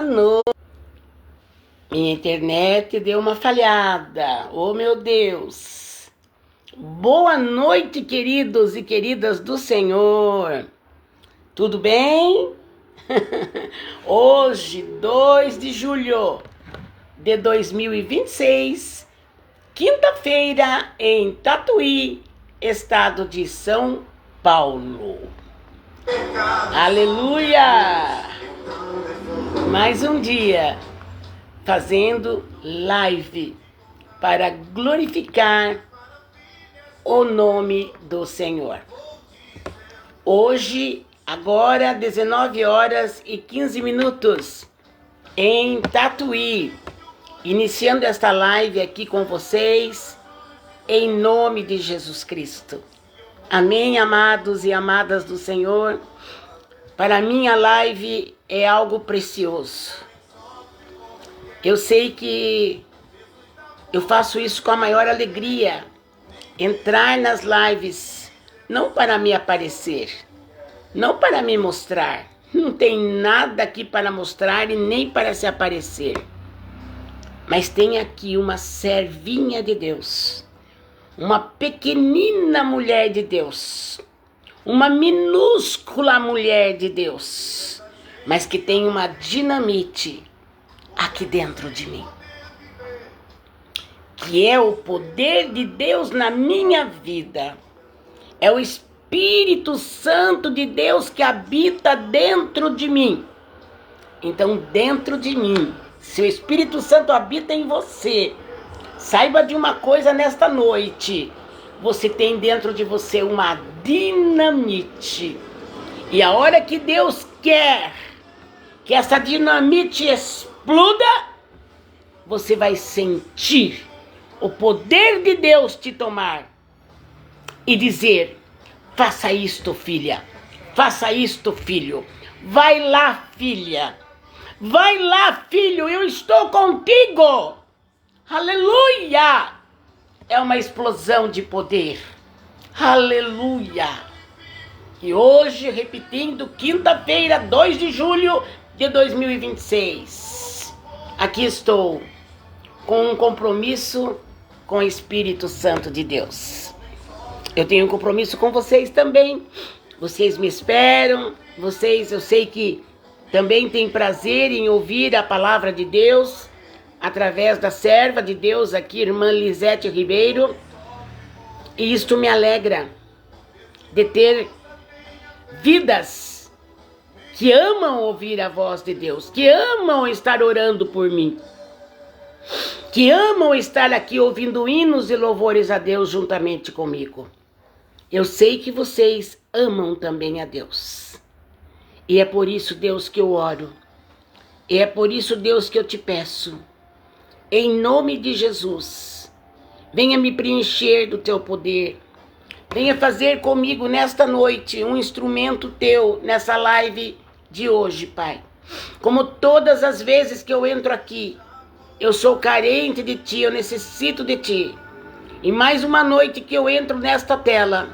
noite. Minha internet deu uma falhada. Oh, meu Deus. Boa noite, queridos e queridas do Senhor. Tudo bem? Hoje, 2 de julho de 2026, quinta-feira, em Tatuí, estado de São Paulo. Aleluia! Mais um dia fazendo live para glorificar o nome do Senhor. Hoje, agora, 19 horas e 15 minutos, em Tatuí, iniciando esta live aqui com vocês, em nome de Jesus Cristo. Amém, amados e amadas do Senhor. Para mim, a live é algo precioso. Eu sei que eu faço isso com a maior alegria. Entrar nas lives, não para me aparecer, não para me mostrar. Não tem nada aqui para mostrar e nem para se aparecer. Mas tem aqui uma servinha de Deus. Uma pequenina mulher de Deus, uma minúscula mulher de Deus, mas que tem uma dinamite aqui dentro de mim, que é o poder de Deus na minha vida, é o Espírito Santo de Deus que habita dentro de mim. Então, dentro de mim, se o Espírito Santo habita em você, saiba de uma coisa nesta noite: você tem dentro de você uma dinamite. E a hora que Deus quer que essa dinamite exploda, você vai sentir o poder de Deus te tomar e dizer: faça isto, filha, faça isto, filho, vai lá, filha, vai lá, filho, eu estou contigo. Aleluia! É uma explosão de poder. Aleluia! E hoje, repetindo, quinta-feira, 2 de julho de 2026. Aqui estou com um compromisso com o Espírito Santo de Deus. Eu tenho um compromisso com vocês também. Vocês me esperam. Vocês, eu sei que também têm prazer em ouvir a palavra de Deus, através da serva de Deus aqui, irmã Lisete Ribeiro. E isto me alegra de ter vidas que amam ouvir a voz de Deus, que amam estar orando por mim, que amam estar aqui ouvindo hinos e louvores a Deus juntamente comigo. Eu sei que vocês amam também a Deus. E é por isso, Deus, que eu oro. E é por isso, Deus, que eu te peço, em nome de Jesus, venha me preencher do teu poder. Venha fazer comigo nesta noite um instrumento teu nessa live de hoje, Pai. Como todas as vezes que eu entro aqui, eu sou carente de ti, eu necessito de ti. E mais uma noite que eu entro nesta tela,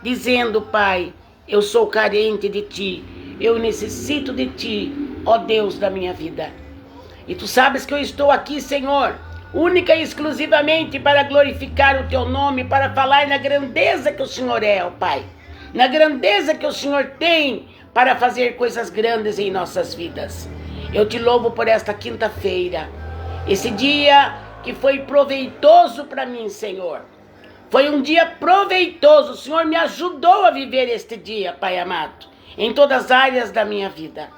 dizendo: Pai, eu sou carente de ti, eu necessito de ti, ó Deus da minha vida. E tu sabes que eu estou aqui, Senhor, única e exclusivamente para glorificar o teu nome, para falar na grandeza que o Senhor é, ó Pai. Na grandeza que o Senhor tem para fazer coisas grandes em nossas vidas. Eu te louvo por esta quinta-feira, esse dia que foi proveitoso para mim, Senhor. Foi um dia proveitoso, o Senhor me ajudou a viver este dia, Pai amado, em todas as áreas da minha vida.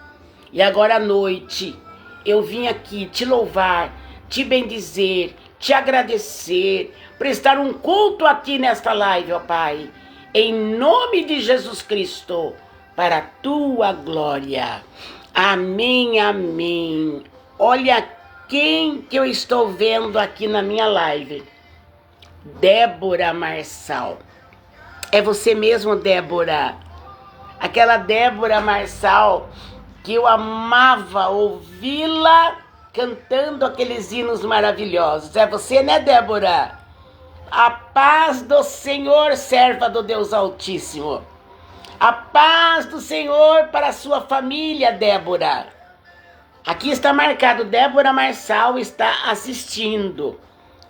E agora à noite, eu vim aqui te louvar, te bendizer, te agradecer, prestar um culto a ti nesta live, ó Pai, em nome de Jesus Cristo, para a tua glória. Amém, amém. Olha quem que eu estou vendo aqui na minha live. Débora Marçal. É você mesmo, Débora. Aquela Débora Marçal que eu amava ouvi-la cantando aqueles hinos maravilhosos. É você, né, Débora? A paz do Senhor, serva do Deus Altíssimo. A paz do Senhor para a sua família, Débora. Aqui está marcado, Débora Marçal está assistindo,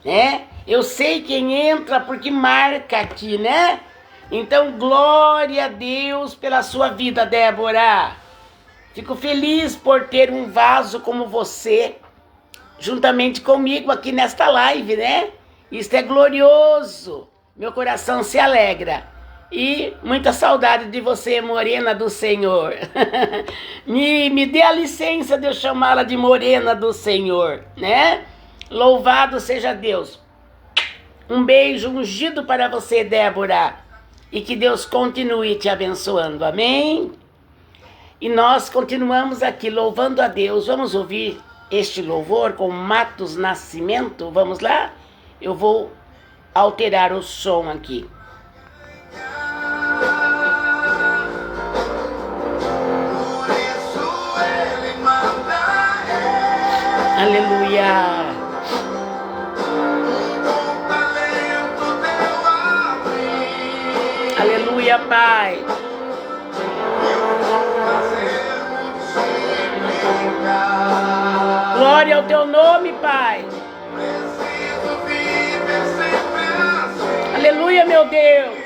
né? Eu sei quem entra porque marca aqui, né? Então, glória a Deus pela sua vida, Débora. Fico feliz por ter um vaso como você, juntamente comigo aqui nesta live, né? Isso é glorioso. Meu coração se alegra. E muita saudade de você, morena do Senhor. me dê a licença de eu chamá-la de morena do Senhor, né? Louvado seja Deus. Um beijo ungido para você, Débora. E que Deus continue te abençoando. Amém? E nós continuamos aqui louvando a Deus. Vamos ouvir este louvor com Matos Nascimento? Vamos lá? Eu vou alterar o som aqui. Aleluia. Aleluia, Pai. Glória ao teu nome, Pai. Aleluia, meu Deus.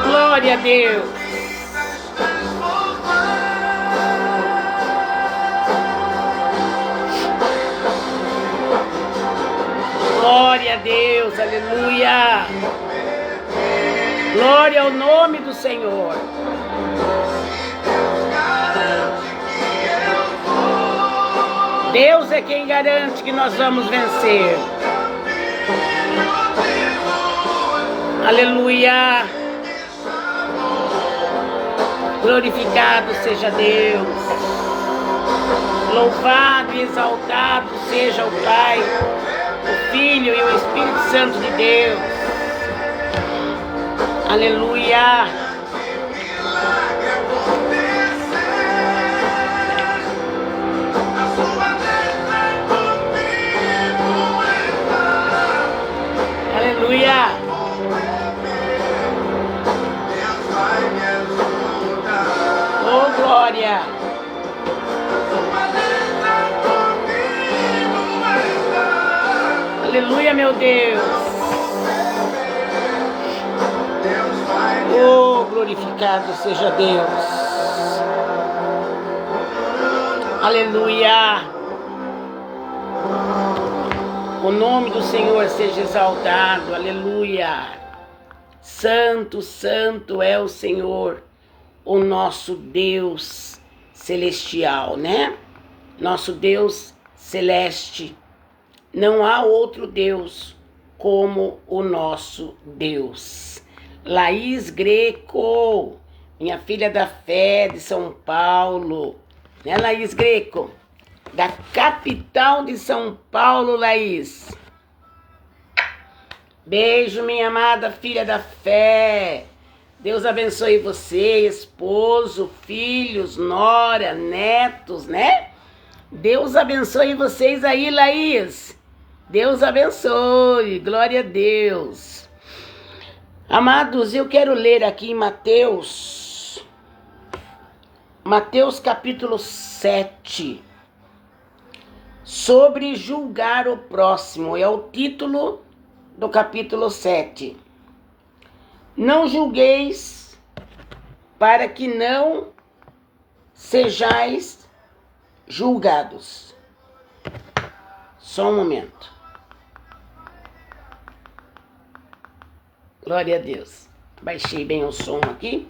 Glória a Deus. Glória a Deus, aleluia. Glória ao nome do Senhor. Deus é quem garante que nós vamos vencer. Aleluia. Glorificado seja Deus. Louvado e exaltado seja o Pai, o Filho e o Espírito Santo de Deus. Aleluia. Aleluia. Oh, glória. Aleluia, meu Deus. Oh, glorificado seja Deus. Aleluia. O nome do Senhor seja exaltado. Aleluia. Santo, santo é o Senhor, o nosso Deus celestial, né? Nosso Deus celeste. Não há outro Deus como o nosso Deus. Laís Greco, minha filha da fé de São Paulo, né, Laís Greco? Da capital de São Paulo, Laís. Beijo, minha amada filha da fé. Deus abençoe você, esposo, filhos, nora, netos, né? Deus abençoe vocês aí, Laís. Deus abençoe, glória a Deus. Amados, eu quero ler aqui em Mateus capítulo 7, sobre julgar o próximo, é o título do capítulo 7. Não julgueis para que não sejais julgados. Só um momento. Glória a Deus. Baixei bem o som aqui,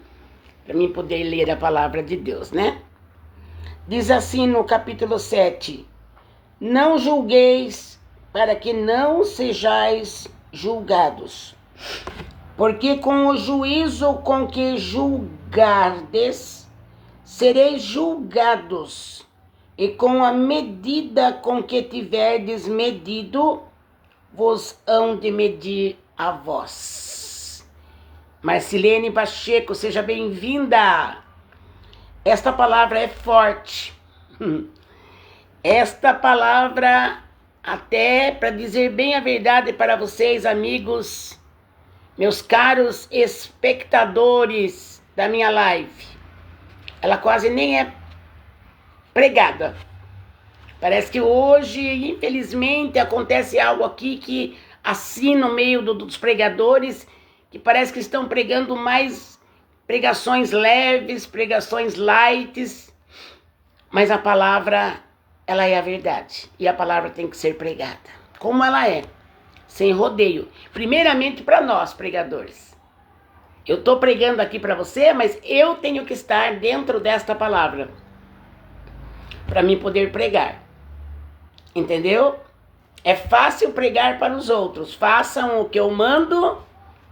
para mim poder ler a palavra de Deus, né? Diz assim no capítulo 7. Não julgueis para que não sejais julgados. Porque com o juízo com que julgardes, sereis julgados. E com a medida com que tiverdes medido, vos hão de medir a vós. Marcilene Pacheco, seja bem-vinda. Esta palavra é forte. Esta palavra, até para dizer bem a verdade para vocês, amigos, meus caros espectadores da minha live, ela quase nem é pregada. Parece que hoje, infelizmente, acontece algo aqui que, assim, no meio dos pregadores, que parece que estão pregando mais pregações leves, pregações light, mas a palavra, ela é a verdade. E a palavra tem que ser pregada, como ela é, sem rodeio. Primeiramente para nós, pregadores. Eu estou pregando aqui para você, mas eu tenho que estar dentro desta palavra, para mim poder pregar. Entendeu? É fácil pregar para os outros. Façam o que eu mando,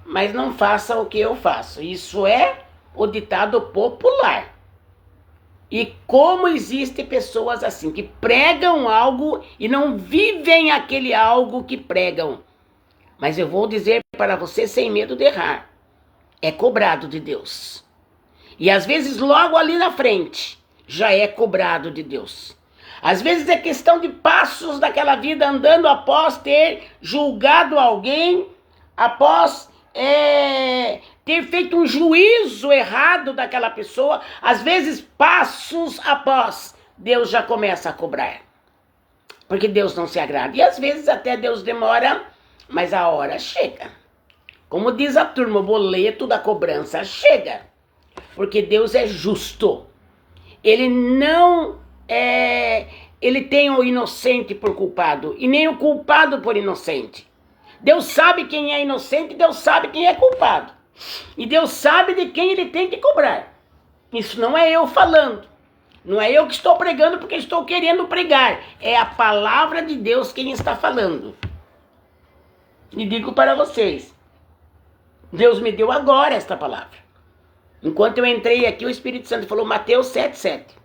mas não façam o que eu faço. Isso é o ditado popular. E como existem pessoas assim, que pregam algo e não vivem aquele algo que pregam. Mas eu vou dizer para você sem medo de errar. É cobrado de Deus. E às vezes logo ali na frente já é cobrado de Deus. Às vezes é questão de passos daquela vida andando após ter julgado alguém, após ter feito um juízo errado daquela pessoa. Às vezes passos após, Deus já começa a cobrar. Porque Deus não se agrada. E às vezes até Deus demora, mas a hora chega. Como diz a turma, o boleto da cobrança chega. Porque Deus é justo. Ele não ele tem o inocente por culpado e nem o culpado por inocente. Deus sabe quem é inocente, Deus sabe quem é culpado. E Deus sabe de quem ele tem que cobrar. Isso não é eu falando. Não é eu que estou pregando porque estou querendo pregar. É a palavra de Deus quem está falando. E digo para vocês, Deus me deu agora esta palavra. Enquanto eu entrei aqui, o Espírito Santo falou Mateus 7:7.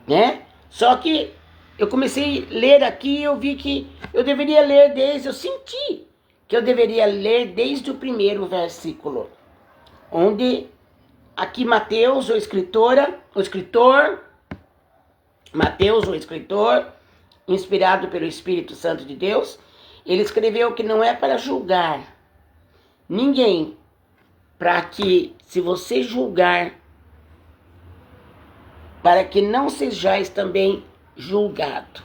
Né? Só que eu comecei a ler aqui e eu vi que eu deveria ler eu senti que eu deveria ler desde o primeiro versículo, onde aqui Mateus, o escritor, inspirado pelo Espírito Santo de Deus, ele escreveu que não é para julgar ninguém, para que, se você julgar, para que não sejais também julgado.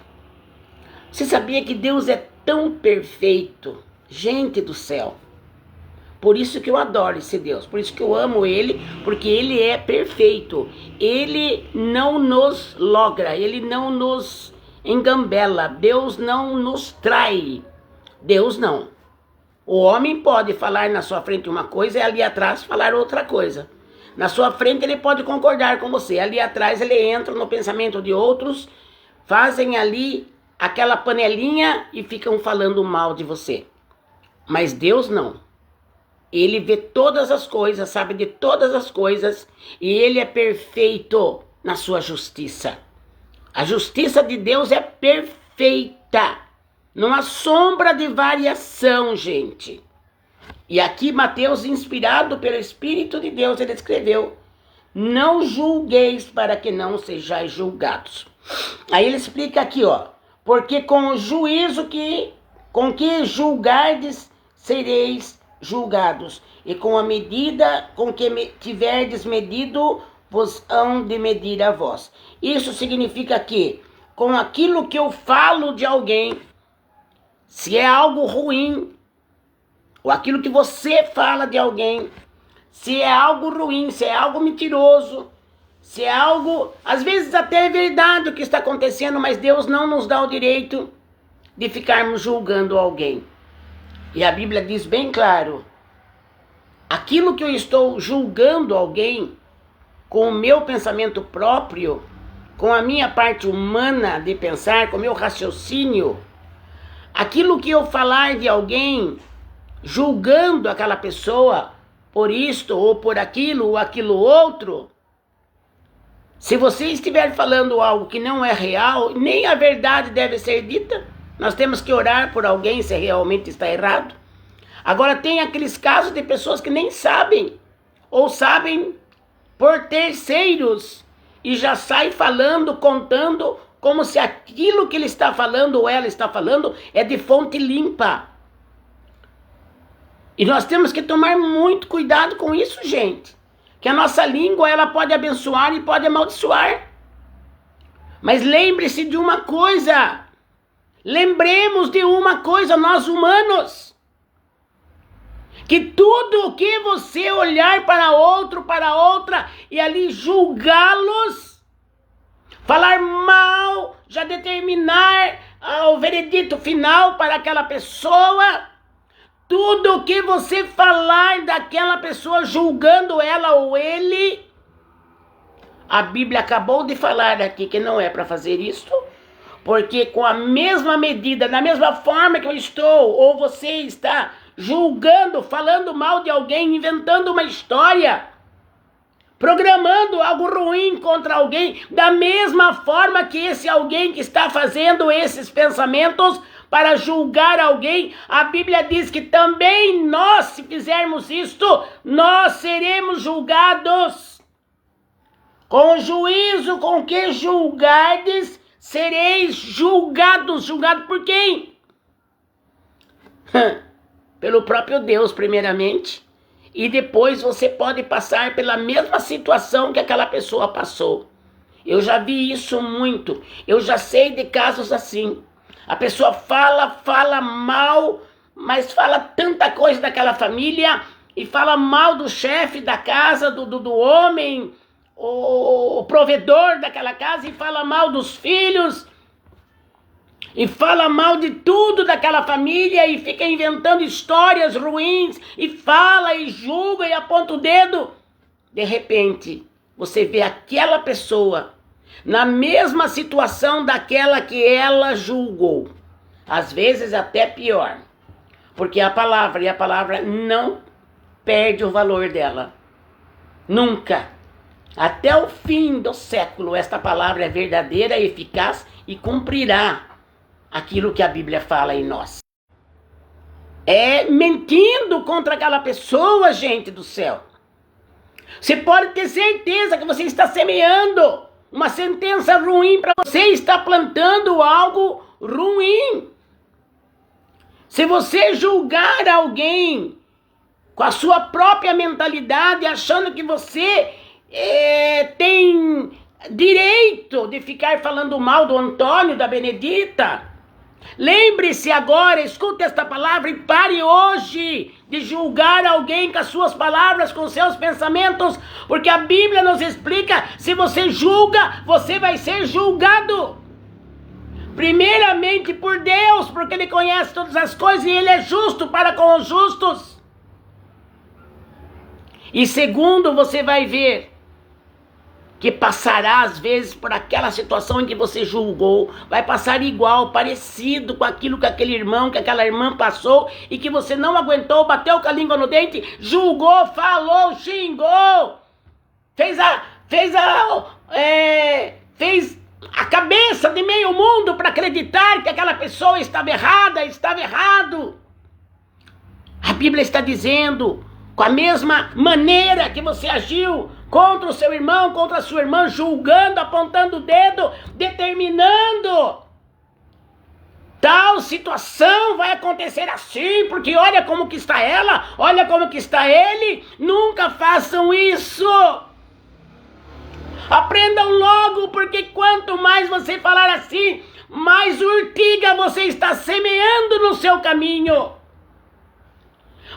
Você sabia que Deus é tão perfeito? Gente do céu. Por isso que eu adoro esse Deus, por isso que eu amo Ele, porque Ele é perfeito. Ele não nos logra, Ele não nos engambela, Deus não nos trai. Deus não. O homem pode falar na sua frente uma coisa e ali atrás falar outra coisa. Na sua frente ele pode concordar com você, ali atrás ele entra no pensamento de outros, fazem ali aquela panelinha e ficam falando mal de você. Mas Deus não. Ele vê todas as coisas, sabe de todas as coisas e ele é perfeito na sua justiça. A justiça de Deus é perfeita, não há sombra de variação, gente. E aqui Mateus, inspirado pelo Espírito de Deus, ele escreveu: não julgueis para que não sejais julgados. Aí ele explica aqui, ó, porque com o juízo com que julgardes, sereis julgados, e com a medida com que tiverdes medido, vos hão de medir a vós. Isso significa que, com aquilo que eu falo de alguém, se é algo ruim, ou aquilo que você fala de alguém, se é algo ruim, se é algo mentiroso, se é algo, às vezes até é verdade o que está acontecendo, mas Deus não nos dá o direito de ficarmos julgando alguém. E a Bíblia diz bem claro, aquilo que eu estou julgando alguém, com o meu pensamento próprio, com a minha parte humana de pensar, com o meu raciocínio, aquilo que eu falar de alguém, julgando aquela pessoa por isto ou por aquilo ou aquilo outro, se você estiver falando algo que não é real, nem a verdade deve ser dita. Nós temos que orar por alguém se realmente está errado. Agora tem aqueles casos de pessoas que nem sabem, ou sabem por terceiros, e já sai falando, contando, como se aquilo que ele está falando ou ela está falando é de fonte limpa. E nós temos que tomar muito cuidado com isso, gente. Que a nossa língua, ela pode abençoar e pode amaldiçoar. Mas lembre-se de uma coisa. Lembremos de uma coisa, nós humanos. Que tudo o que você olhar para outro, para outra, e ali julgá-los, falar mal, já determinar o veredito final para aquela pessoa, tudo o que você falar daquela pessoa, julgando ela ou ele, a Bíblia acabou de falar aqui que não é para fazer isso, porque com a mesma medida, da mesma forma que eu estou, ou você está julgando, falando mal de alguém, inventando uma história, programando algo ruim contra alguém, da mesma forma que esse alguém que está fazendo esses pensamentos para julgar alguém, a Bíblia diz que também nós, se fizermos isto, nós seremos julgados. Com o juízo com que julgardes, sereis julgados. Julgados por quem? Pelo próprio Deus, primeiramente. E depois você pode passar pela mesma situação que aquela pessoa passou. Eu já vi isso muito. Eu já sei de casos assim. A pessoa fala mal, mas fala tanta coisa daquela família, e fala mal do chefe da casa, do homem, o provedor daquela casa, e fala mal dos filhos, e fala mal de tudo daquela família, e fica inventando histórias ruins, e fala, e julga, e aponta o dedo. De repente, você vê aquela pessoa na mesma situação daquela que ela julgou. Às vezes até pior, porque a palavra não perde o valor dela. Nunca. Até o fim do século, esta palavra é verdadeira, eficaz e cumprirá aquilo que a Bíblia fala em nós. É mentindo contra aquela pessoa, gente do céu. Você pode ter certeza que você está semeando uma sentença ruim para você, está plantando algo ruim. Se você julgar alguém com a sua própria mentalidade, achando que você tem direito de ficar falando mal do Antônio, da Benedita, lembre-se agora, escute esta palavra e pare hoje de julgar alguém com as suas palavras, com os seus pensamentos, porque a Bíblia nos explica, se você julga, você vai ser julgado. Primeiramente por Deus, porque Ele conhece todas as coisas e Ele é justo para com os justos. E segundo, você vai ver que passará às vezes por aquela situação em que você julgou, vai passar igual, parecido com aquilo que aquele irmão, que aquela irmã passou, e que você não aguentou, bateu com a língua no dente, julgou, falou, xingou, fez a cabeça de meio mundo para acreditar que aquela pessoa estava errada, estava errado. A Bíblia está dizendo, com a mesma maneira que você agiu contra o seu irmão, contra a sua irmã, julgando, apontando o dedo, determinando tal situação vai acontecer assim, porque olha como que está ela, olha como que está ele. Nunca façam isso. Aprendam logo, porque quanto mais você falar assim, mais urtiga você está semeando no seu caminho.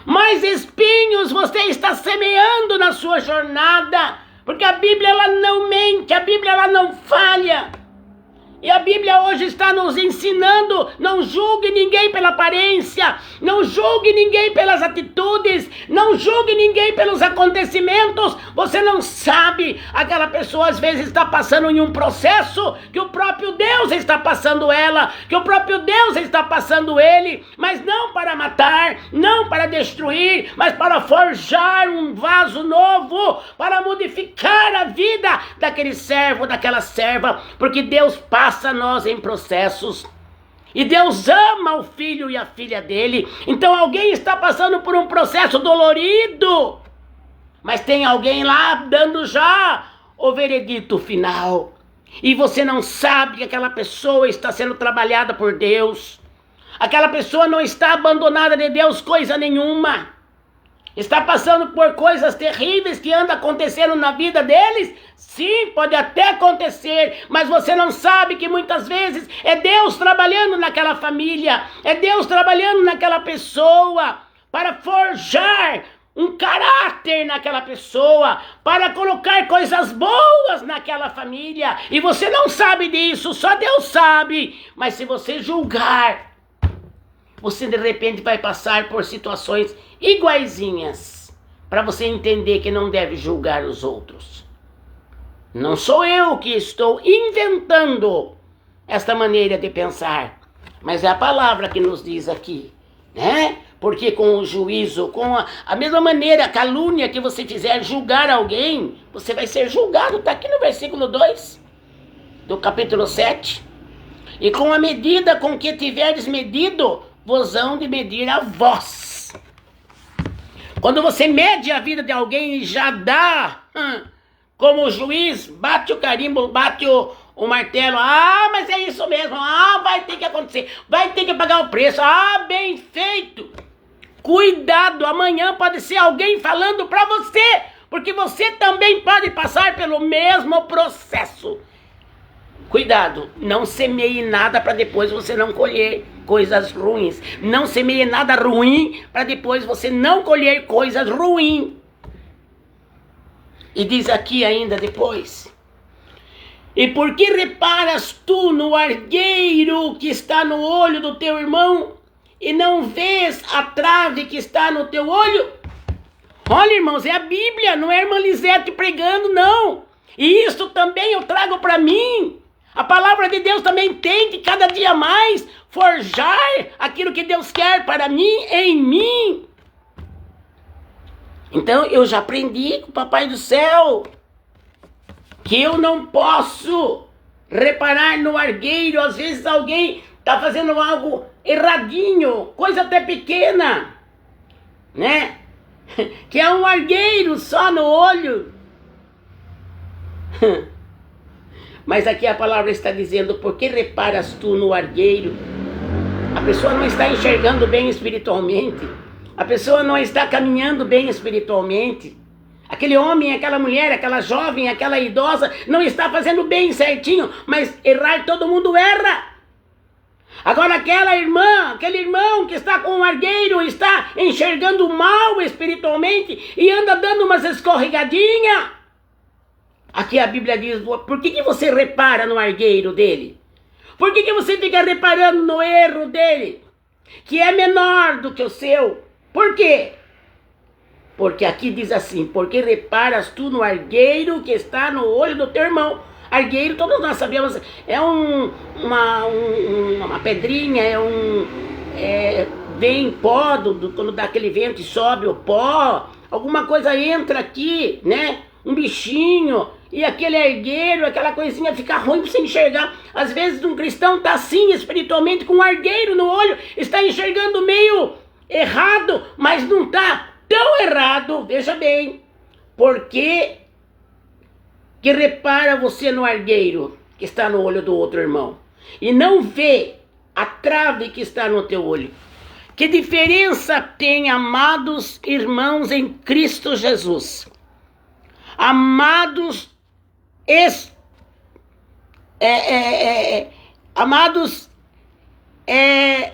Mais espinhos você está semeando na sua jornada, porque a Bíblia ela não mente, a Bíblia ela não falha. E a Bíblia hoje está nos ensinando, não julgue ninguém pela aparência, não julgue ninguém pelas atitudes, não julgue ninguém pelos acontecimentos. Você não sabe, aquela pessoa às vezes está passando em um processo que o próprio Deus está passando ela, que o próprio Deus está passando ele, mas não para matar, não para destruir, mas para forjar um vaso novo, para modificar a vida daquele servo, daquela serva, porque Deus passa nós em processos. E Deus ama o filho e a filha dele. Então alguém está passando por um processo dolorido, mas tem alguém lá dando já o veredito final. E você não sabe que aquela pessoa está sendo trabalhada por Deus. Aquela pessoa não está abandonada de Deus coisa nenhuma. Está passando por coisas terríveis que andam acontecendo na vida deles? Sim, pode até acontecer, mas você não sabe que muitas vezes é Deus trabalhando naquela família, é Deus trabalhando naquela pessoa, para forjar um caráter naquela pessoa, para colocar coisas boas naquela família, e você não sabe disso, só Deus sabe. Mas se você julgar, você de repente vai passar por situações iguaizinhas, para você entender que não deve julgar os outros. Não sou eu que estou inventando esta maneira de pensar, mas é a palavra que nos diz aqui, né? Porque com o juízo, com a mesma maneira, a calúnia que você fizer julgar alguém, você vai ser julgado. Está aqui no versículo 2 do capítulo 7. E com a medida com que tiveres medido, vos hão de medir a vós. Quando você mede a vida de alguém e já dá, como o juiz, bate o carimbo, bate o martelo, mas é isso mesmo, vai ter que acontecer, vai ter que pagar o preço, bem feito. Cuidado, amanhã pode ser alguém falando para você, porque você também pode passar pelo mesmo processo. Cuidado, não semeie nada para depois você não colher coisas ruins. Não semeie nada ruim para depois você não colher coisas ruins. E diz aqui ainda depois: e por que reparas tu no argueiro que está no olho do teu irmão e não vês a trave que está no teu olho? Olha, irmãos, é a Bíblia, não é a irmã Lisete pregando, não. E isso também eu trago para mim. A palavra de Deus também tem que cada dia mais forjar aquilo que Deus quer para mim, em mim. Então eu já aprendi com o Papai do Céu que eu não posso reparar no argueiro. Às vezes alguém está fazendo algo erradinho, coisa até pequena, né? Que é um argueiro só no olho. Mas aqui a palavra está dizendo: por que reparas tu no argueiro? A pessoa não está enxergando bem espiritualmente. A pessoa não está caminhando bem espiritualmente. Aquele homem, aquela mulher, aquela jovem, aquela idosa não está fazendo bem certinho, mas errar todo mundo erra. Agora aquela irmã, aquele irmão que está com um argueiro, está enxergando mal espiritualmente e anda dando umas escorregadinhas. Aqui a Bíblia diz: por que você repara no argueiro dele? Por que você fica reparando no erro dele, que é menor do que o seu? Por quê? Porque aqui diz assim: porque reparas tu no argueiro que está no olho do teu irmão. Argueiro, todos nós sabemos, é uma pedrinha, vem pó, quando dá aquele vento e sobe o pó, alguma coisa entra aqui, né? Um bichinho, e aquele argueiro, aquela coisinha fica ruim para você enxergar. Às vezes um cristão está assim espiritualmente, com um argueiro no olho, está enxergando meio errado, mas não está tão errado, veja bem. Porque que repara você no argueiro que está no olho do outro irmão e não vê a trave que está no teu olho? Que diferença tem, amados irmãos em Cristo Jesus? Amados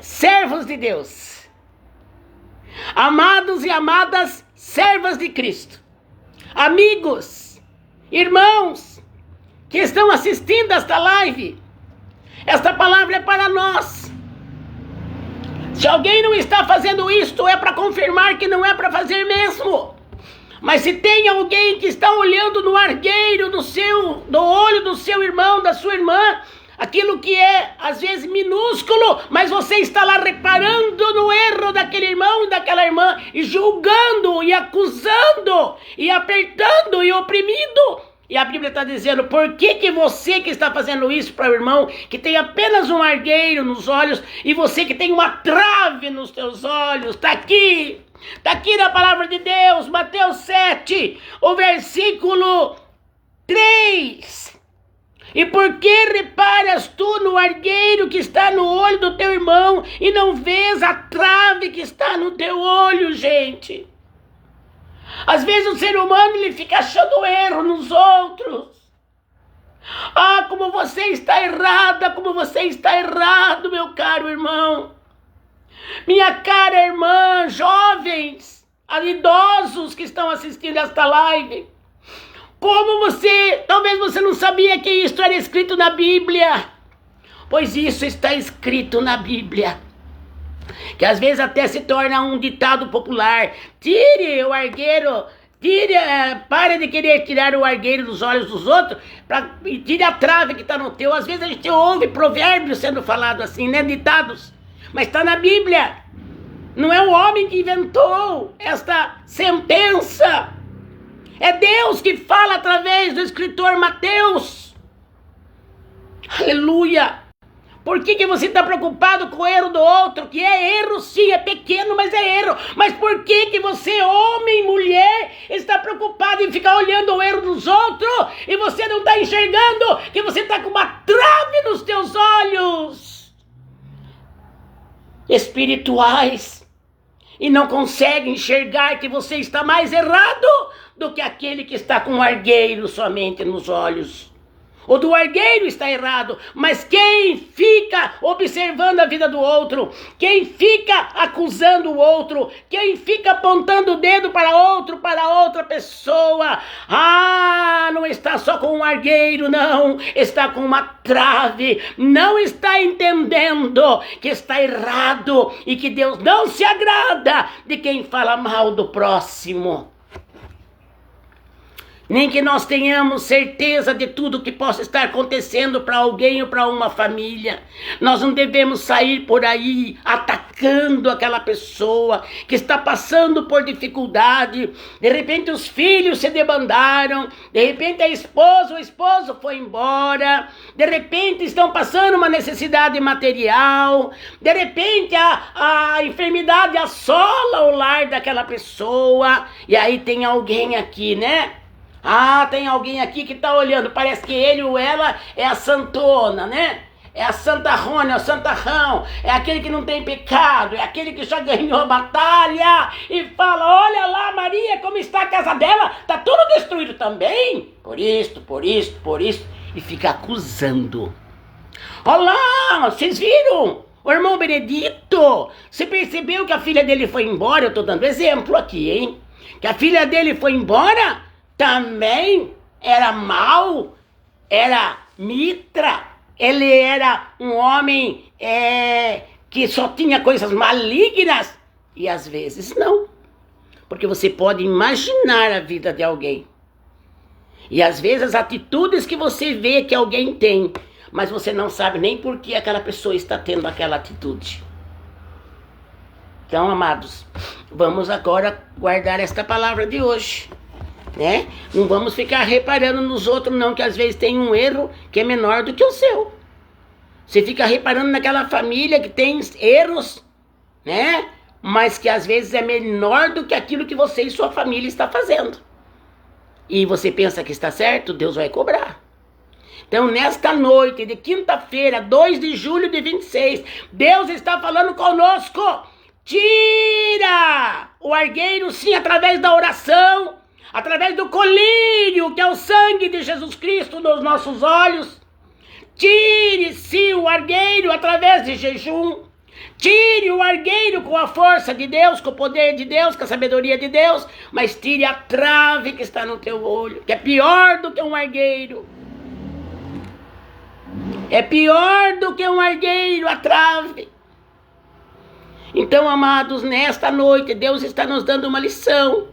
servos de Deus, amados e amadas servas de Cristo, amigos, irmãos que estão assistindo esta live, esta palavra é para nós. Se alguém não está fazendo isto, é para confirmar que não é para fazer mesmo. Mas se tem alguém que está olhando no argueiro do olho do seu irmão, da sua irmã, aquilo que é às vezes minúsculo, mas você está lá reparando no erro daquele irmão e daquela irmã, e julgando, e acusando, e apertando, e oprimindo. E a Bíblia está dizendo: por que você que está fazendo isso para o irmão que tem apenas um argueiro nos olhos, e você que tem uma trave nos teus olhos? Está aqui na palavra de Deus, Mateus 7, o versículo 3. E por que reparas tu no argueiro que está no olho do teu irmão e não vês a trave que está no teu olho, gente? Às vezes o ser humano ele fica achando erro nos outros. Ah, como você está errada, como você está errado, meu caro irmão. Minha cara irmã, jovens, idosos que estão assistindo esta live. Talvez você não sabia que isso era escrito na Bíblia. Pois isso está escrito na Bíblia. Que às vezes até se torna um ditado popular. Tire o argueiro, pare de querer tirar o argueiro dos olhos dos outros, e tire a trave que está no teu. Às vezes a gente ouve provérbios sendo falado assim, né? Ditados. Mas está na Bíblia. Não é o homem que inventou esta sentença. É Deus que fala através do escritor Mateus. Aleluia. Por que você está preocupado com o erro do outro? Que é erro sim, é pequeno, mas é erro. Mas por que você, homem, mulher, está preocupado em ficar olhando o erro dos outros? E você não está enxergando que você está com uma trave nos teus olhos espirituais. E não consegue enxergar que você está mais errado do que aquele que está com um argueiro somente nos olhos. O do argueiro está errado, mas quem fica observando a vida do outro, quem fica acusando o outro, quem fica apontando o dedo para outra pessoa, não está só com um argueiro, não, está com uma trave, não está entendendo que está errado e que Deus não se agrada de quem fala mal do próximo. Nem que nós tenhamos certeza de tudo que possa estar acontecendo para alguém ou para uma família. Nós não devemos sair por aí atacando aquela pessoa que está passando por dificuldade. De repente os filhos se debandaram, de repente a esposa, o esposo foi embora, de repente estão passando uma necessidade material, de repente a enfermidade assola o lar daquela pessoa, e aí tem alguém aqui, né? Tem alguém aqui que está olhando, parece que ele ou ela é a santona, né? É a santarrona, é o santarrão, é aquele que não tem pecado, é aquele que já ganhou a batalha e fala, olha lá Maria, como está a casa dela, está tudo destruído também, por isto, e fica acusando. Olá, vocês viram? O irmão Benedito, você percebeu que a filha dele foi embora? Eu estou dando exemplo aqui, hein? Que a filha dele foi embora? Também era mau, era mitra, ele era um homem que só tinha coisas malignas, e às vezes não, porque você pode imaginar a vida de alguém, e às vezes as atitudes que você vê que alguém tem, mas você não sabe nem por que aquela pessoa está tendo aquela atitude. Então, amados, vamos agora guardar esta palavra de hoje. Né? Não vamos ficar reparando nos outros não, que às vezes tem um erro que é menor do que o seu. Você fica reparando naquela família que tem erros, né? Mas que às vezes é menor do que aquilo que você e sua família está fazendo. E você pensa que está certo, Deus vai cobrar. Então, nesta noite de quinta-feira, 2 de julho de 26, Deus está falando conosco. Tira o argueiro, sim, através da oração, através do colírio, que é o sangue de Jesus Cristo nos nossos olhos. Tire, sim, o argueiro através de jejum. Tire o argueiro com a força de Deus, com o poder de Deus, com a sabedoria de Deus. Mas tire a trave que está no teu olho, que é pior do que um argueiro. É pior do que um argueiro, a trave. Então, amados, nesta noite, Deus está nos dando uma lição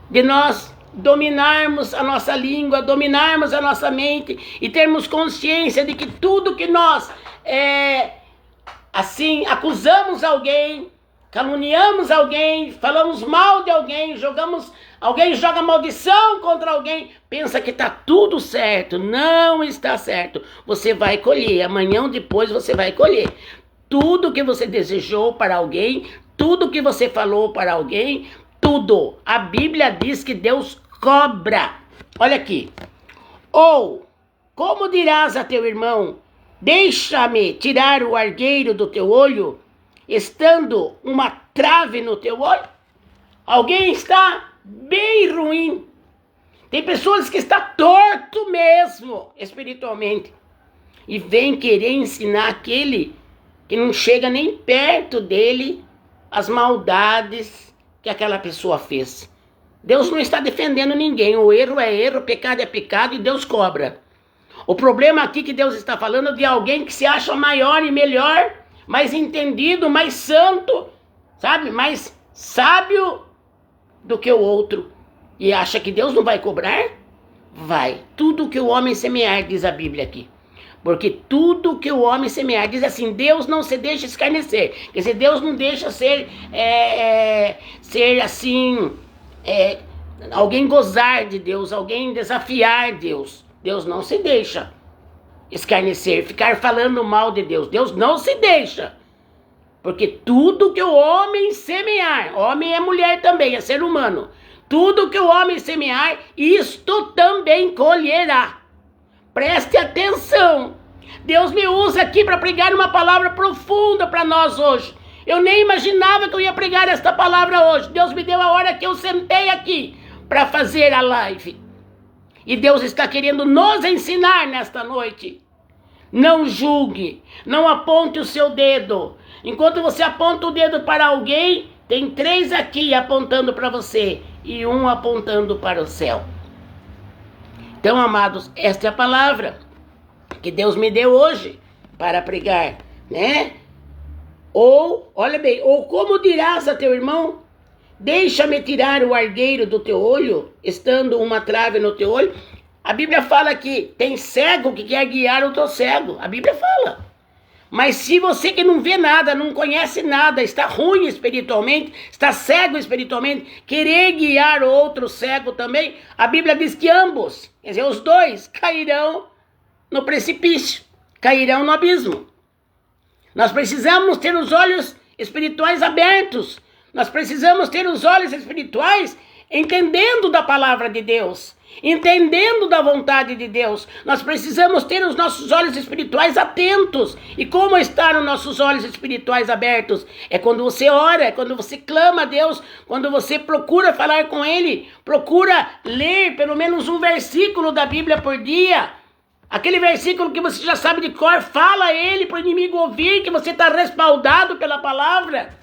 de nós dominarmos a nossa língua, dominarmos a nossa mente e termos consciência de que tudo que nós, acusamos alguém, caluniamos alguém, falamos mal de alguém, alguém joga maldição contra alguém, pensa que está tudo certo. Não está certo. Você vai colher, amanhã ou depois você vai colher. Tudo que você desejou para alguém, tudo que você falou para alguém, tudo. A Bíblia diz que Deus cobra. Olha aqui. Ou, como dirás a teu irmão, deixa-me tirar o argueiro do teu olho, estando uma trave no teu olho? Alguém está bem ruim. Tem pessoas que estão torto mesmo, espiritualmente. E vem querer ensinar aquele que não chega nem perto dele as maldades que aquela pessoa fez. Deus não está defendendo ninguém. O erro é erro, o pecado é pecado e Deus cobra. O problema aqui que Deus está falando é de alguém que se acha maior e melhor, mais entendido, mais santo, sabe? Mais sábio do que o outro. E acha que Deus não vai cobrar? Vai. Tudo que o homem semear, diz a Bíblia aqui. Porque tudo que o homem semear, diz assim, Deus não se deixa escarnecer. Quer dizer, Deus não deixa ser assim, alguém gozar de Deus, alguém desafiar Deus. Deus não se deixa escarnecer, ficar falando mal de Deus. Deus não se deixa. Porque tudo que o homem semear, homem é mulher também, é ser humano. Tudo que o homem semear, isto também colherá. Preste atenção. Deus me usa aqui para pregar uma palavra profunda para nós hoje. Eu nem imaginava que eu ia pregar esta palavra hoje. Deus me deu a hora que eu sentei aqui para fazer a live. E Deus está querendo nos ensinar nesta noite. Não julgue, não aponte o seu dedo. Enquanto você aponta o dedo para alguém, tem 3 aqui apontando para você e 1 apontando para o céu. Então, amados, esta é a palavra que Deus me deu hoje para pregar, né? Ou, olha bem, ou como dirás a teu irmão, deixa-me tirar o argueiro do teu olho, estando uma trave no teu olho. A Bíblia fala que tem cego que quer guiar o teu cego. A Bíblia fala. Mas se você que não vê nada, não conhece nada, está ruim espiritualmente, está cego espiritualmente, querer guiar outro cego também, a Bíblia diz que ambos, quer dizer, os dois, cairão no precipício, cairão no abismo. Nós precisamos ter os olhos espirituais abertos, nós precisamos ter os olhos espirituais entendendo da palavra de Deus, entendendo da vontade de Deus. Nós precisamos ter os nossos olhos espirituais atentos. E como estão os nossos olhos espirituais abertos? É quando você ora, é quando você clama a Deus, quando você procura falar com Ele, procura ler pelo menos um versículo da Bíblia por dia. Aquele versículo que você já sabe de cor, fala ele para o inimigo ouvir, que você está respaldado pela palavra.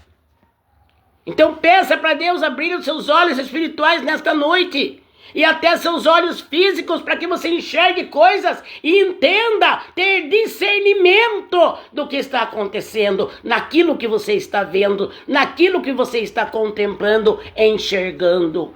Então peça para Deus abrir os seus olhos espirituais nesta noite. E até seus olhos físicos, para que você enxergue coisas e entenda, ter discernimento do que está acontecendo, naquilo que você está vendo, naquilo que você está contemplando, enxergando.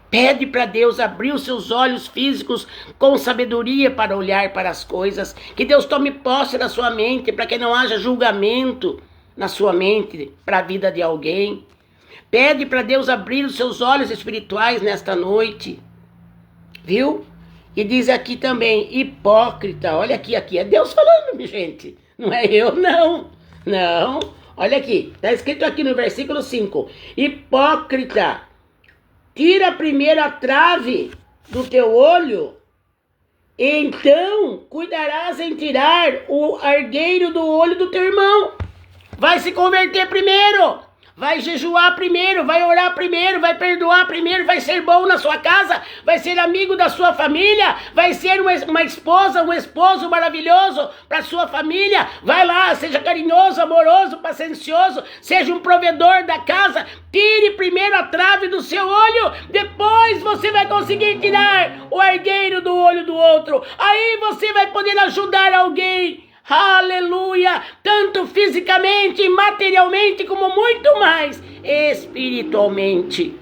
Pede para Deus abrir os seus olhos físicos com sabedoria para olhar para as coisas. Que Deus tome posse da sua mente, para que não haja julgamento na sua mente para a vida de alguém. Pede para Deus abrir os seus olhos espirituais nesta noite. Viu? E diz aqui também, hipócrita. Olha aqui, é Deus falando, minha gente. Não é eu, não. Não. Olha aqui, está escrito aqui no versículo 5. Hipócrita, tira primeiro a trave do teu olho, então cuidarás em tirar o argueiro do olho do teu irmão. Vai se converter primeiro, vai jejuar primeiro, vai orar primeiro, vai perdoar primeiro, vai ser bom na sua casa, vai ser amigo da sua família, vai ser uma esposa, um esposo maravilhoso para sua família. Vai lá, seja carinhoso, amoroso, paciencioso, seja um provedor da casa. Tire primeiro a trave do seu olho, depois você vai conseguir tirar o argueiro do olho do outro. Aí você vai poder ajudar alguém. Aleluia! Tanto fisicamente, materialmente, como muito mais espiritualmente.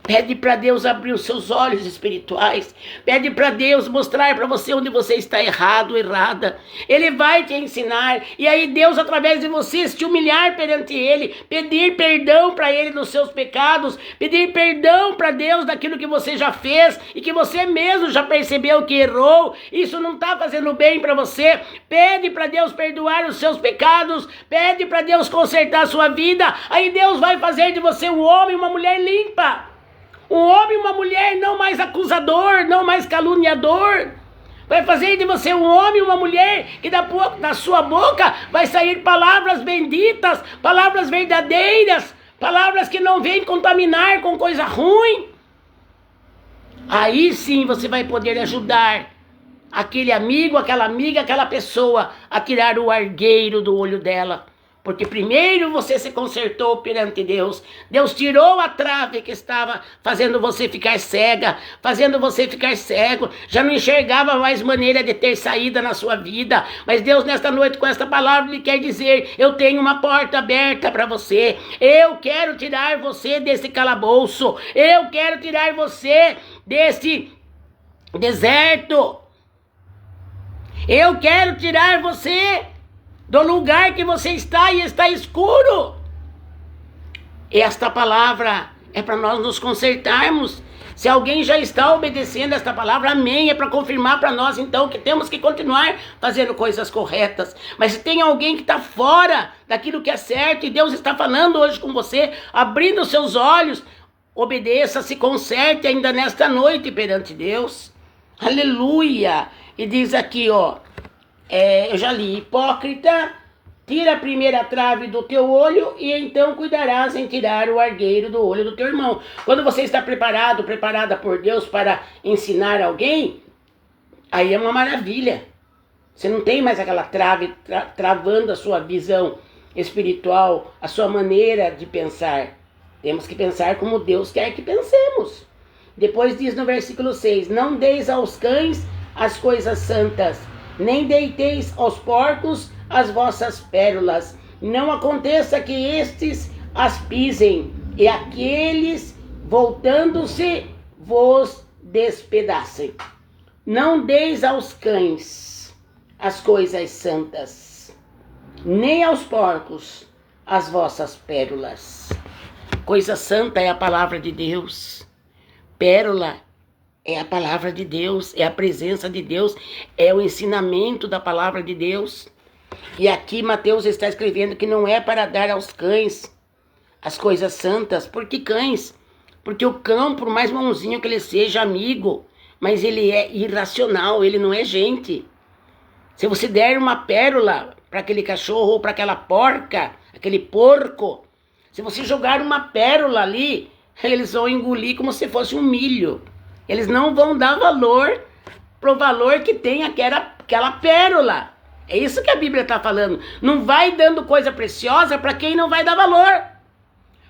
Pede para Deus abrir os seus olhos espirituais. Pede para Deus mostrar para você onde você está errado, errada. Ele vai te ensinar. E aí Deus, através de você, se humilhar perante Ele. Pedir perdão para Ele dos seus pecados. Pedir perdão para Deus daquilo que você já fez. E que você mesmo já percebeu que errou. Isso não está fazendo bem para você. Pede para Deus perdoar os seus pecados. Pede para Deus consertar a sua vida. Aí Deus vai fazer de você um homem e uma mulher limpa. Um homem e uma mulher não mais acusador, não mais caluniador. Vai fazer de você um homem e uma mulher que da sua boca vai sair palavras benditas, palavras verdadeiras, palavras que não vêm contaminar com coisa ruim. Aí sim você vai poder ajudar aquele amigo, aquela amiga, aquela pessoa a tirar o argueiro do olho dela. Porque primeiro você se consertou perante Deus. Deus tirou a trave que estava fazendo você ficar cega, fazendo você ficar cego. Já não enxergava mais maneira de ter saída na sua vida. Mas Deus nesta noite com esta palavra lhe quer dizer: eu tenho uma porta aberta para você. Eu quero tirar você desse calabouço. Eu quero tirar você desse deserto. Eu quero tirar você do lugar que você está e está escuro. Esta palavra é para nós nos consertarmos. Se alguém já está obedecendo esta palavra, amém, é para confirmar para nós então que temos que continuar fazendo coisas corretas. Mas se tem alguém que está fora daquilo que é certo e Deus está falando hoje com você, abrindo os seus olhos, obedeça, se conserte ainda nesta noite perante Deus. Aleluia! E diz aqui, ó, eu já li: hipócrita, tira a primeira trave do teu olho e então cuidarás em tirar o argueiro do olho do teu irmão. Quando você está preparada por Deus para ensinar alguém, aí é uma maravilha. Você não tem mais aquela trave travando a sua visão espiritual, a sua maneira de pensar. Temos que pensar como Deus quer que pensemos. Depois diz no versículo 6: não deis aos cães as coisas santas, nem deiteis aos porcos as vossas pérolas. Não aconteça que estes as pisem, e aqueles, voltando-se, vos despedacem. Não deis aos cães as coisas santas, nem aos porcos as vossas pérolas. Coisa santa é a palavra de Deus. Pérola é a palavra de Deus, é a presença de Deus, é o ensinamento da palavra de Deus. E aqui Mateus está escrevendo que não é para dar aos cães as coisas santas. Por que cães? Porque o cão, por mais bonzinho que ele seja, amigo, mas ele é irracional, ele não é gente. Se você der uma pérola para aquele cachorro ou para aquela porca, aquele porco, se você jogar uma pérola ali, eles vão engolir como se fosse um milho. Eles não vão dar valor pro valor que tem aquela pérola. É isso que a Bíblia está falando. Não vai dando coisa preciosa para quem não vai dar valor.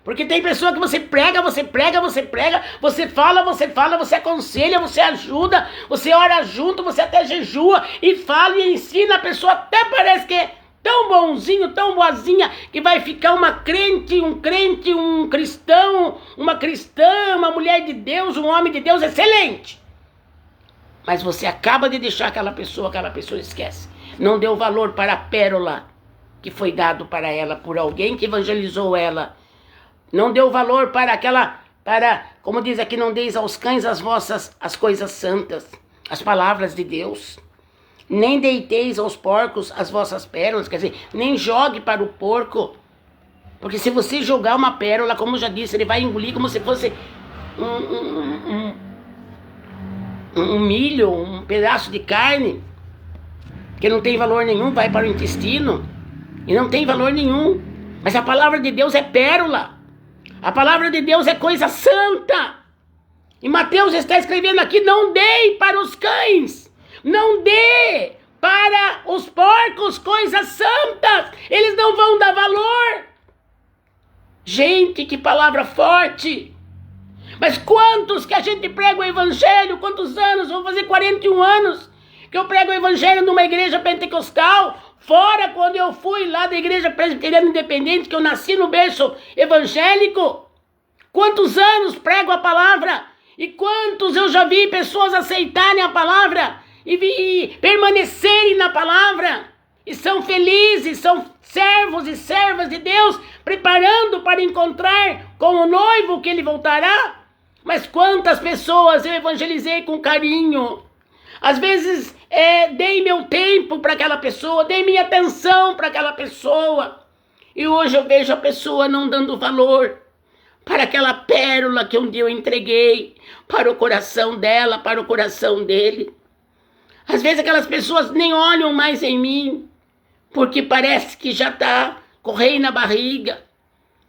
Porque tem pessoa que você prega, você fala, você aconselha, você ajuda, você ora junto, você até jejua e fala e ensina. A pessoa até parece que é tão bonzinho, tão boazinha, que vai ficar uma crente, um cristão, uma cristã, uma mulher de Deus, um homem de Deus excelente. Mas você acaba de deixar aquela pessoa esquece. Não deu valor para a pérola que foi dado para ela por alguém que evangelizou ela. Não deu valor para como diz aqui, não deis aos cães as coisas santas, as palavras de Deus. Nem deiteis aos porcos as vossas pérolas, quer dizer, nem jogue para o porco. Porque se você jogar uma pérola, como eu já disse, ele vai engolir como se fosse um milho, um pedaço de carne, que não tem valor nenhum, vai para o intestino, e não tem valor nenhum. Mas a palavra de Deus é pérola. A palavra de Deus é coisa santa. E Mateus está escrevendo aqui: não dê para os cães, não dê para os porcos coisas santas. Eles não vão dar valor. Gente, que palavra forte. Mas quantos que a gente prega o evangelho? Quantos anos? Vou fazer 41 anos que eu prego o evangelho numa igreja pentecostal. Fora quando eu fui lá da igreja presbiteriana independente, que eu nasci no berço evangélico. Quantos anos prego a palavra? E quantos eu já vi pessoas aceitarem a palavra e permanecerem na palavra. E são felizes, são servos e servas de Deus, preparando para encontrar com o noivo que ele voltará. Mas quantas pessoas eu evangelizei com carinho. Às vezes dei meu tempo para aquela pessoa, dei minha atenção para aquela pessoa. E hoje eu vejo a pessoa não dando valor para aquela pérola que um dia eu entreguei para o coração dela, para o coração dele. Às vezes aquelas pessoas nem olham mais em mim, porque parece que já está correndo na barriga.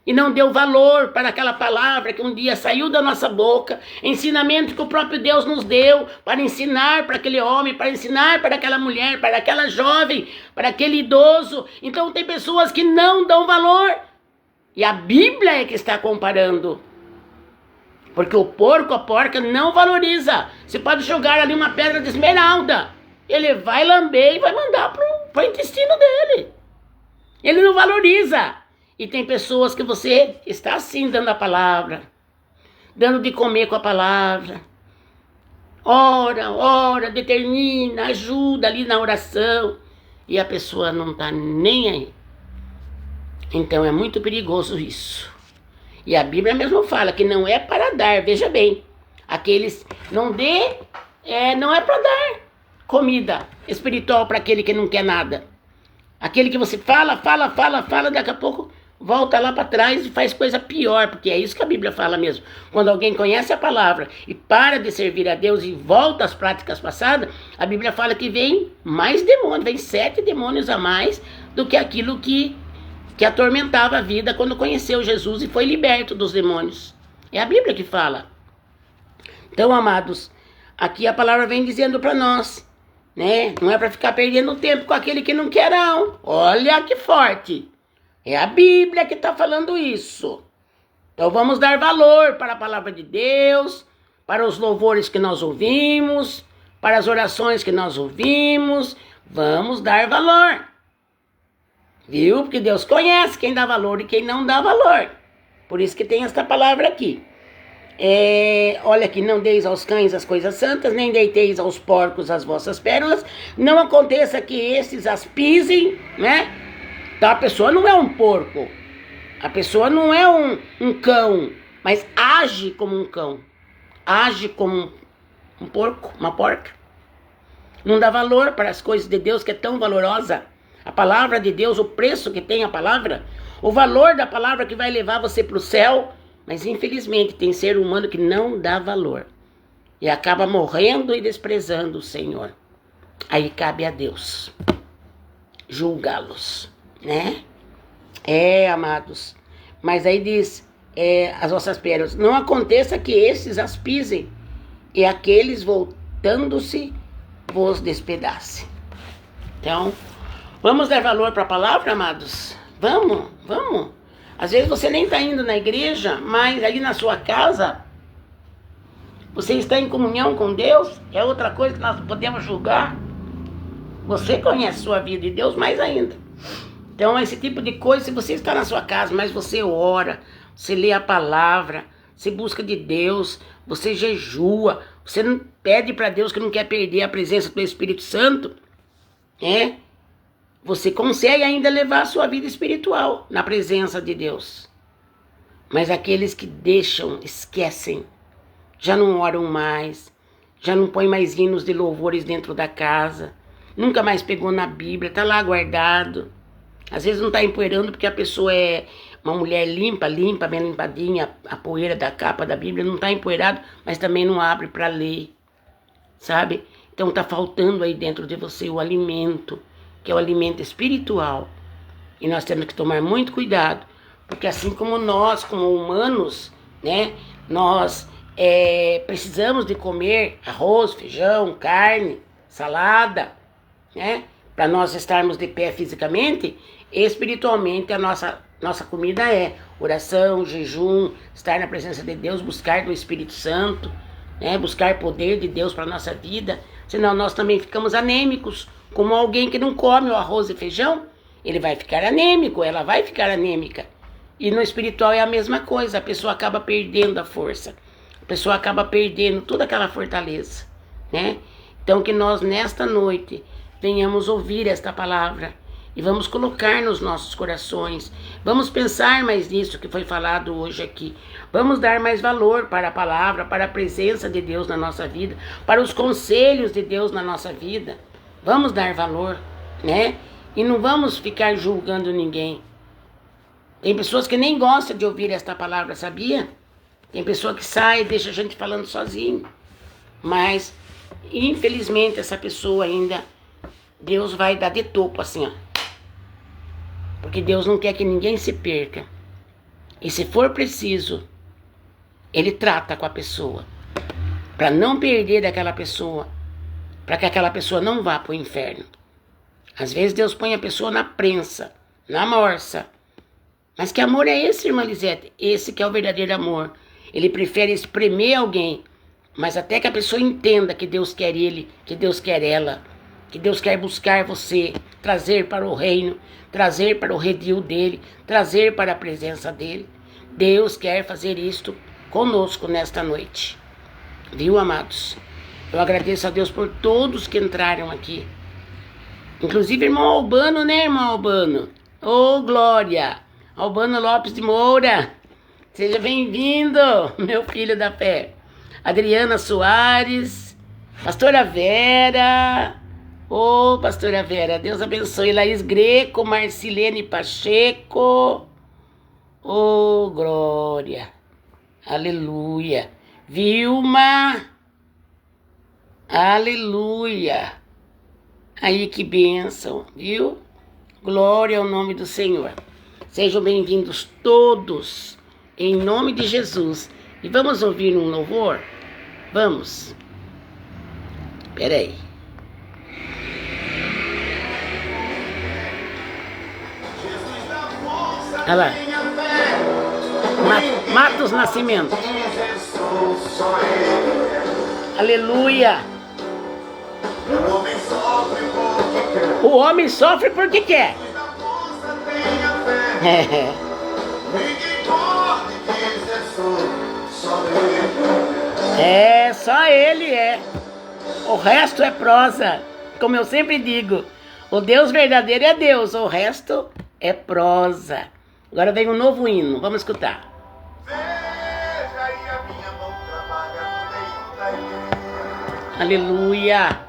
e não deu valor para aquela palavra que um dia saiu da nossa boca, ensinamento que o próprio Deus nos deu para ensinar para aquele homem, para ensinar para aquela mulher, para aquela jovem, para aquele idoso. Então tem pessoas que não dão valor, e a Bíblia é que está comparando, porque o porco, a porca não valoriza. Você pode jogar ali uma pedra de esmeralda, ele vai lamber e vai mandar para o intestino dele. Ele não valoriza. E tem pessoas que você está assim dando a palavra, dando de comer com a palavra. Ora, determina, ajuda ali na oração. E a pessoa não está nem aí. Então é muito perigoso isso. E a Bíblia mesmo fala que não é para dar, veja bem. Aqueles não é para dar comida espiritual para aquele que não quer nada. Aquele que você fala, daqui a pouco volta lá para trás e faz coisa pior, porque é isso que a Bíblia fala mesmo. Quando alguém conhece a palavra e para de servir a Deus e volta às práticas passadas, a Bíblia fala que vem mais demônios, vem 7 demônios a mais do que aquilo que atormentava a vida quando conheceu Jesus e foi liberto dos demônios. É a Bíblia que fala. Então, amados, aqui a palavra vem dizendo para nós, né? Não é para ficar perdendo tempo com aquele que não quer, não. Olha que forte. É a Bíblia que está falando isso. Então vamos dar valor para a palavra de Deus, para os louvores que nós ouvimos, para as orações que nós ouvimos. Vamos dar valor. Viu? Porque Deus conhece quem dá valor e quem não dá valor. Por isso que tem esta palavra aqui. Olha aqui, não deis aos cães as coisas santas, nem deiteis aos porcos as vossas pérolas. Não aconteça que estes as pisem, né? Então a pessoa não é um porco, a pessoa não é um cão, mas age como um cão, age como um porco, uma porca. Não dá valor para as coisas de Deus que é tão valorosa. A palavra de Deus, o preço que tem a palavra, o valor da palavra que vai levar você para o céu. Mas infelizmente tem ser humano que não dá valor e acaba morrendo e desprezando o Senhor. Aí cabe a Deus julgá-los, né? Amados. Mas aí diz, as vossas pérolas, não aconteça que esses as pisem e aqueles voltando-se vos despedacem. Então, vamos dar valor para a palavra, amados? Vamos. Às vezes você nem está indo na igreja, mas aí na sua casa, você está em comunhão com Deus, é outra coisa que nós podemos julgar. Você conhece a sua vida e Deus mais ainda. Então esse tipo de coisa, se você está na sua casa, mas você ora, você lê a palavra, você busca de Deus, você jejua, você não pede para Deus que não quer perder a presença do Espírito Santo, você consegue ainda levar a sua vida espiritual na presença de Deus. Mas aqueles que deixam, esquecem, já não oram mais, já não põem mais hinos de louvores dentro da casa, nunca mais pegou na Bíblia, está lá guardado. Às vezes não está empoeirando porque a pessoa é uma mulher limpa, bem limpadinha, a poeira da capa da Bíblia não está empoeirado, mas também não abre para ler, sabe? Então está faltando aí dentro de você o alimento, que é o alimento espiritual. E nós temos que tomar muito cuidado, porque assim como nós, como humanos, né, nós precisamos de comer arroz, feijão, carne, salada, né, para nós estarmos de pé fisicamente, espiritualmente a nossa comida é oração, jejum, estar na presença de Deus, buscar do Espírito Santo, né, buscar poder de Deus para a nossa vida, senão nós também ficamos anêmicos. Como alguém que não come o arroz e feijão, ele vai ficar anêmico, ela vai ficar anêmica. E no espiritual é a mesma coisa, a pessoa acaba perdendo a força, a pessoa acaba perdendo toda aquela fortaleza, né? Então que nós nesta noite venhamos ouvir esta palavra e vamos colocar nos nossos corações, vamos pensar mais nisso que foi falado hoje aqui, vamos dar mais valor para a palavra, para a presença de Deus na nossa vida, para os conselhos de Deus na nossa vida. Vamos dar valor, né? E não vamos ficar julgando ninguém. Tem pessoas que nem gostam de ouvir esta palavra, sabia? Tem pessoa que sai e deixa a gente falando sozinho. Mas, infelizmente, essa pessoa ainda, Deus vai dar de topo assim, ó. Porque Deus não quer que ninguém se perca. E se for preciso, Ele trata com a pessoa, para não perder daquela pessoa, para que aquela pessoa não vá para o inferno. Às vezes Deus põe a pessoa na prensa, na morsa. Mas que amor é esse, irmã Lisete? Esse que é o verdadeiro amor. Ele prefere espremer alguém, mas até que a pessoa entenda que Deus quer ele, que Deus quer ela, que Deus quer buscar você, trazer para o reino, trazer para o redil dele, trazer para a presença dele. Deus quer fazer isto conosco nesta noite. Viu, amados? Eu agradeço a Deus por todos que entraram aqui. Inclusive irmão Albano, né, irmão Albano? Ô, glória! Albano Lopes de Moura. Seja bem-vindo, meu filho da fé. Adriana Soares. Pastora Vera. Ô, pastora Vera, Deus abençoe. Laís Greco, Marcilene Pacheco. Ô, glória. Aleluia. Vilma. Aleluia. Aí que bênção, viu? Glória ao nome do Senhor. Sejam bem-vindos todos, em nome de Jesus. E vamos ouvir um louvor? Vamos. Peraí. Olha lá. Matos Nascimento. Aleluia. O homem sofre porque quer. É, só ele é. O resto é prosa. Como eu sempre digo, o Deus verdadeiro é Deus, o resto é prosa. Agora vem um novo hino, vamos escutar. Veja aí a minha mão trabalha no meio da igreja. Aleluia.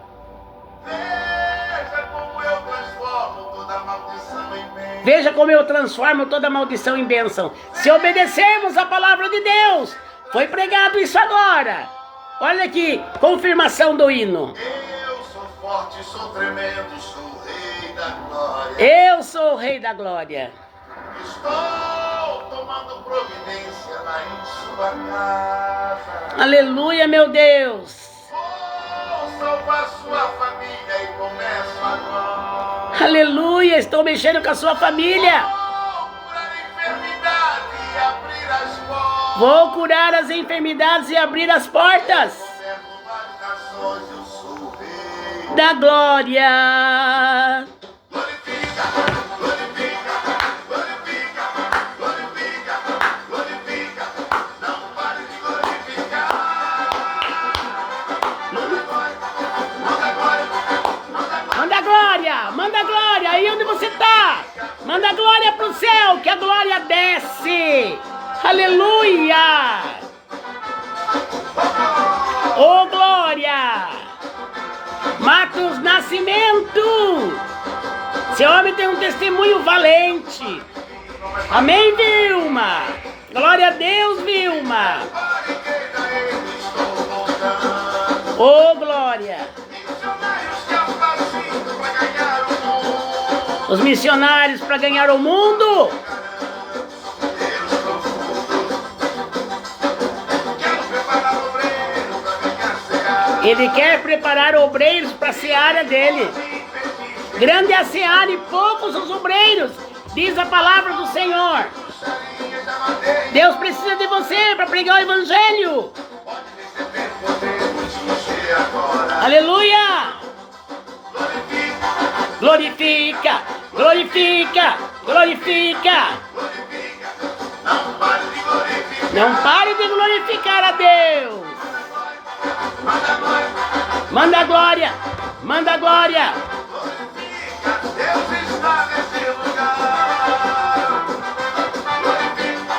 Veja como eu transformo toda maldição em bênção. Veja como eu transformo toda maldição em bênção. Se obedecermos a palavra de Deus, foi pregado isso agora. Olha aqui, confirmação do hino. Eu sou forte, sou tremendo, sou o rei da glória. Eu sou o rei da glória. Estou tomando providência lá em sua casa. Aleluia, meu Deus. Vou salvar sua família e começo agora. Aleluia, estou mexendo com a sua família. Vou curar a enfermidade e abrir as portas. Vou curar as enfermidades e abrir as portas Governo das nações, eu sou o rei. da glória. Glorifica, glorifica, glorifica, glorifica, glorifica. Não pare de glorificar. Manda glória, manda glória. Aí onde você está? Manda glória para o céu, que a glória desce. Aleluia. Ô, glória. Matos Nascimento. Esse homem tem um testemunho valente. Amém, Vilma? Glória a Deus, Vilma. Ô, glória. Os missionários para ganhar o mundo. Ele quer preparar obreiros para a seara dele. Grande é a seara e poucos os obreiros, diz a palavra do Senhor. Deus precisa de você para pregar o evangelho. Aleluia! Glorifica, glorifica, glorifica. Não pare de glorificar a Deus. Manda glória, manda glória. Deus está nesse lugar. Glorifica,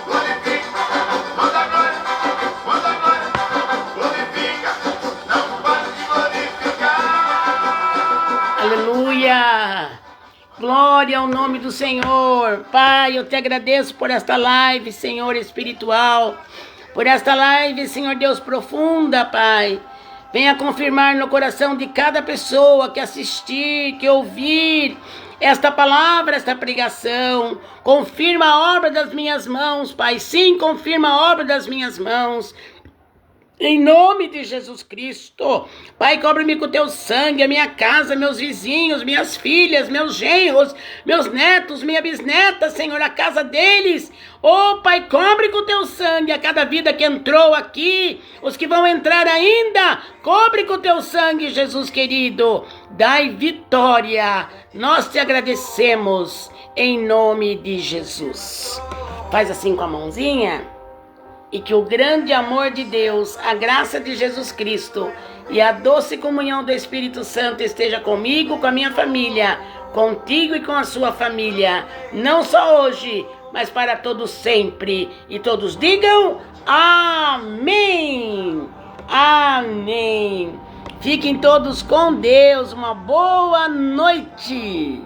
glorifica, manda glória, glorifica, não pare de glorificar. Aleluia. Glória ao nome do Senhor. Pai, eu te agradeço por esta live, Senhor espiritual. Por esta live, Senhor Deus profunda, Pai. Venha confirmar no coração de cada pessoa que assistir, que ouvir esta palavra, esta pregação. Confirma a obra das minhas mãos, Pai. Sim, confirma a obra das minhas mãos. Em nome de Jesus Cristo. Pai, cobre-me com o teu sangue, a minha casa, meus vizinhos, minhas filhas, meus genros, meus netos, minha bisneta, Senhor, a casa deles. Oh, Pai, cobre com o teu sangue a cada vida que entrou aqui, os que vão entrar ainda. Cobre com o teu sangue, Jesus querido. Dai vitória. Nós te agradecemos em nome de Jesus. Faz assim com a mãozinha. E que o grande amor de Deus, a graça de Jesus Cristo e a doce comunhão do Espírito Santo esteja comigo, com a minha família, contigo e com a sua família, não só hoje, mas para todos sempre. E todos digam amém, amém. Fiquem todos com Deus, uma boa noite.